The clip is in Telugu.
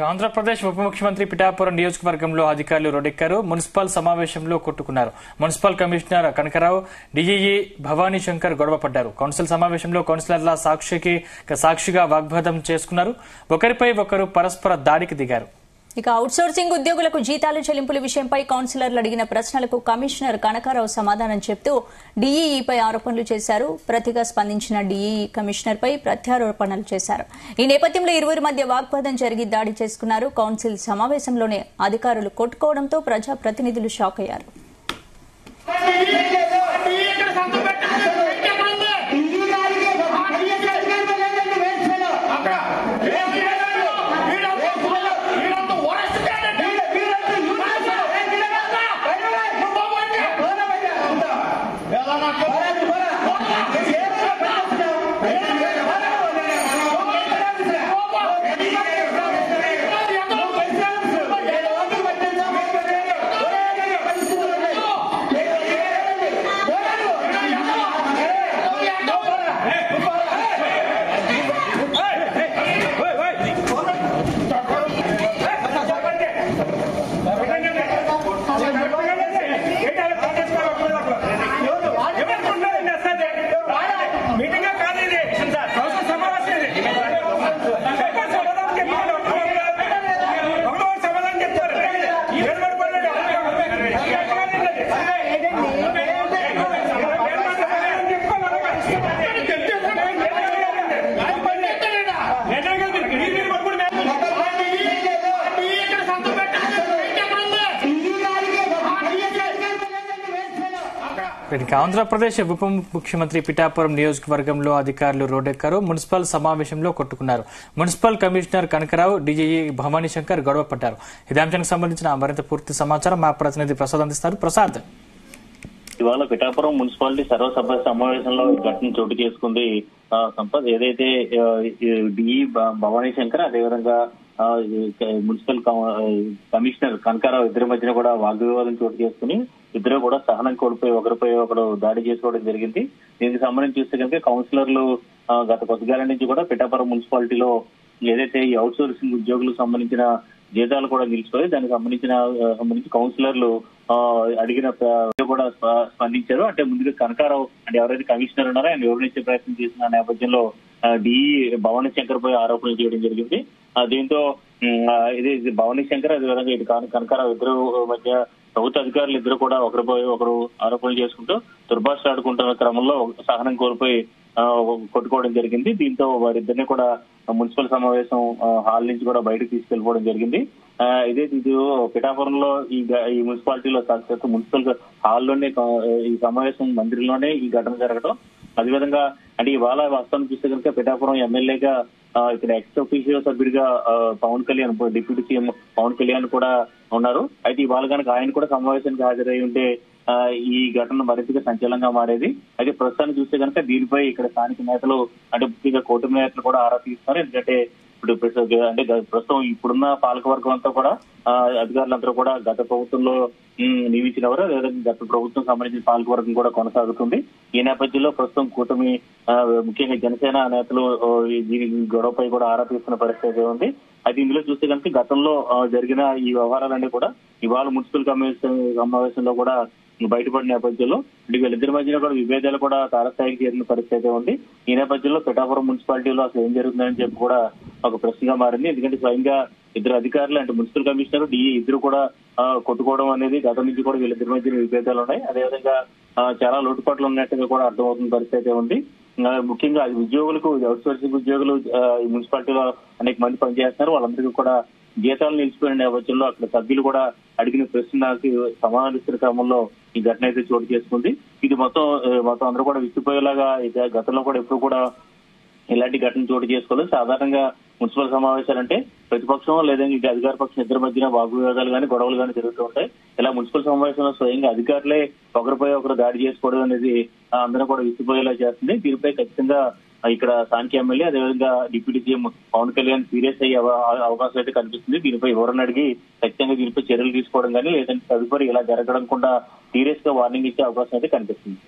ఆంధ్రప్రదేశ్ ఉప ముఖ్యమంత్రి పిఠాపురం నియోజకవర్గంలో అధికారులు రోడ్డెక్కారు. మున్సిపల్ సమావేశంలో కొట్టుకున్నారు. Municipal commissioner Kanakarao, DEE Bhavani Shankar గొడవ పడ్డారు. కౌన్సిల్ సమావేశంలో కౌన్సిలర్ల సాక్షిగా వాగ్వాదం చేసుకున్నారు. ఒకరిపై ఒకరు పరస్పర దాడికి దిగారు. ఇక అవుట్సోర్సింగ్ ఉద్యోగులకు జీతాలు చెల్లింపుల విషయంపై కౌన్సిలర్లు అడిగిన ప్రశ్నలకు కమిషనర్ కనకారావు సమాధానం చెప్తూ డీఈఈపై ఆరోపణలు చేశారు. ప్రతిగా స్పందించిన డీఈఈ కమిషనర్ పై ప్రత్యారోపణలు చేశారు. ఈ నేపథ్యంలో ఇరువురి మధ్య వాగ్వాదం జరిగి దాడి చేసుకున్నారు. కౌన్సిల్ సమావేశంలోనే అధికారులు కొట్టుకోవడంతో ప్రజాప్రతినిధులు షాక్ అయ్యారు. ఆంధ్రప్రదేశ్ ఉప ముఖ్యమంత్రి పిఠాపురం నియోజకవర్గంలో అధికారులు రోడ్డెక్కారు. మున్సిపల్ సమావేశంలో కొట్టుకున్నారు. Municipal commissioner Kanakarao, DEE Bhavani Shankar గొడవ పడ్డారు. ఇదే అంశానికి సంబంధించిన మరింత పూర్తి సమాచారం మా ప్రతినిధి ప్రసాద్ అందిస్తారు. ప్రసాద్, ఇవాళ పిఠాపురం మున్సిపాలిటీ సర్వసభ్య సమావేశంలో ఘటన చోటు చేసుకుంది. సంపత్ ఏదైతే డిఈ భవానీ శంకర్, అదేవిధంగా మున్సిపల్ కమిషనర్ కనకారావు ఇద్దరి మధ్యన కూడా వాగ్వివాదం చోటు చేసుకుని ఇద్దరు కూడా సహనం కోల్పోయి ఒకరిపై ఒకరు దాడి చేసుకోవడం జరిగింది. దీనికి సంబంధించి చూస్తే కనుక కౌన్సిలర్లు గత కొద్దిగాల నుంచి కూడా పిఠాపురం మున్సిపాలిటీలో ఏదైతే ఈ అవుట్ సోర్సింగ్ ఉద్యోగులకు సంబంధించిన జీతాలు కూడా నిలిచిపోయి దానికి సంబంధించి కౌన్సిలర్లు అడిగిన కూడా స్పందించారు. అంటే ముందుగా కనకారావు అంటే ఎవరైతే కమిషనర్ ఉన్నారో ఆయన వివరించే ప్రయత్నం చేసిన నేపథ్యంలో డిఈ భవానీ శంకర్ పై ఆరోపణలు చేయడం జరిగింది. దీంతో ఇది భవానీ శంకర్ అదేవిధంగా ఇటు కనకారావు ఇద్దరు మధ్య ప్రభుత్వ అధికారులు ఇద్దరు కూడా ఒకరిపై ఒకరు ఆరోపణలు చేసుకుంటూ దుర్భాషలాడుకుంటున్న క్రమంలో సహనం కోల్పోయి కొట్టుకోవడం జరిగింది. దీంతో వారిద్దరిని కూడా మున్సిపల్ సమావేశం హాల్ నుంచి కూడా బయటకు తీసుకెళ్లిపోవడం జరిగింది. ఇది పిఠాపురంలో ఈ మున్సిపాలిటీలో మున్సిపల్ హాల్లోనే ఈ సమావేశం మందిరంలోనే ఈ ఘటన జరగడం. అదేవిధంగా అంటే ఇవాళ వాస్తవం చూస్తే కనుక పిఠాపురం ఎమ్మెల్యేగా ఇక్కడ ఎక్స్ అఫీషియో సభ్యుడిగా పవన్ కళ్యాణ్, డిప్యూటీ సీఎం పవన్ కళ్యాణ్ కూడా ఉన్నారు. అయితే ఇవాళ కనుక ఆయన కూడా సమావేశానికి హాజరై ఉంటే ఈ ఘటన మరింతగా సంచలనంగా మారేది. అయితే ప్రస్తుతాన్ని చూస్తే కనుక దీనిపై ఇక్కడ స్థానిక నేతలు అంటే ముఖ్యంగా కూటమి నేతలు కూడా ఆరా తీస్తున్నారు. ఎందుకంటే ఇప్పుడు అంటే ప్రస్తుతం ఇప్పుడున్న పాలకవర్గం అంతా కూడా అధికారులందరూ కూడా గత ప్రభుత్వంలో నియమించినవారు, అదేవిధంగా గత ప్రభుత్వం సంబంధించిన పాలకవర్గం కూడా కొనసాగుతుంది. ఈ నేపథ్యంలో ప్రస్తుతం కూటమి ముఖ్యంగా జనసేన నేతలు దీని గొడవపై కూడా ఆరా తీస్తున్న పరిస్థితి ఉంది. అయితే ఇందులో చూస్తే కనుక గతంలో జరిగిన ఈ వ్యవహారాలన్నీ కూడా ఇవాళ మున్సిపల్ సమావేశంలో కూడా బయటపడిన నేపథ్యంలో వీళ్ళిద్దరి మధ్యన కూడా విభేదాలు కూడా తారస్థాయికి చేరిన పరిస్థితి ఉంది. ఈ నేపథ్యంలో పిఠాపురం మున్సిపాలిటీలో అసలు ఏం జరుగుతుందని చెప్పి కూడా ఒక ప్రశ్నగా మారింది. ఎందుకంటే స్వయంగా ఇద్దరు అధికారులు అంటే మున్సిపల్ కమిషనర్, డిఈ ఇద్దరు కూడా కొట్టుకోవడం అనేది గతం నుంచి కూడా వీళ్ళిద్దరి మధ్యన విభేదాలు ఉన్నాయి. అదేవిధంగా చాలా లోటుపాట్లు ఉన్నట్టుగా కూడా అర్థమవుతున్న పరిస్థితి ఉంది. ముఖ్యంగా ఉద్యోగులకు, అవుట్ సోర్సింగ్ ఉద్యోగులు ఈ మున్సిపాలిటీలో అనేక మంది పనిచేస్తున్నారు. వాళ్ళందరికీ కూడా జీతాలు నిలిచిపోయిన నేపథ్యంలో అక్కడ సభ్యులు కూడా అడిగిన ప్రశ్నకి సమాధానిస్తున్న క్రమంలో ఈ ఘటన అయితే చోటు చేసుకుంది. ఇది మొత్తం అందరూ కూడా విసిపోయేలాగా గతంలో కూడా ఎప్పుడు కూడా ఇలాంటి ఘటన చోటు చేసుకోలేదు. సాధారణంగా మున్సిపల్ సమావేశాలంటే ప్రతిపక్షం లేదంటే అధికార పక్షం ఇద్దరి మధ్యన వాగ్వివాదాలు కానీ గొడవలు కానీ జరుగుతూ ఉంటాయి. ఇలా మున్సిపల్ సమావేశంలో స్వయంగా అధికారులే ఒకరిపై ఒకరు దాడి చేసుకోవడం అనేది అందరూ కూడా విసిపోయేలా చేస్తుంది. దీనిపై ఖచ్చితంగా ఇక్కడ స్థానిక ఎమ్మెల్యే అదేవిధంగా deputy CM Pawan Kalyan serious అయ్యే అవకాశం అయితే కనిపిస్తుంది. దీనిపై ఎవరిని అడిగి ఖచ్చితంగా దీనిపై చర్యలు తీసుకోవడం కానీ లేదంటే తదుపరి ఇలా జరగడం కూడా సీరియస్ గా వార్నింగ్ ఇచ్చే అవకాశం అయితే కనిపిస్తుంది.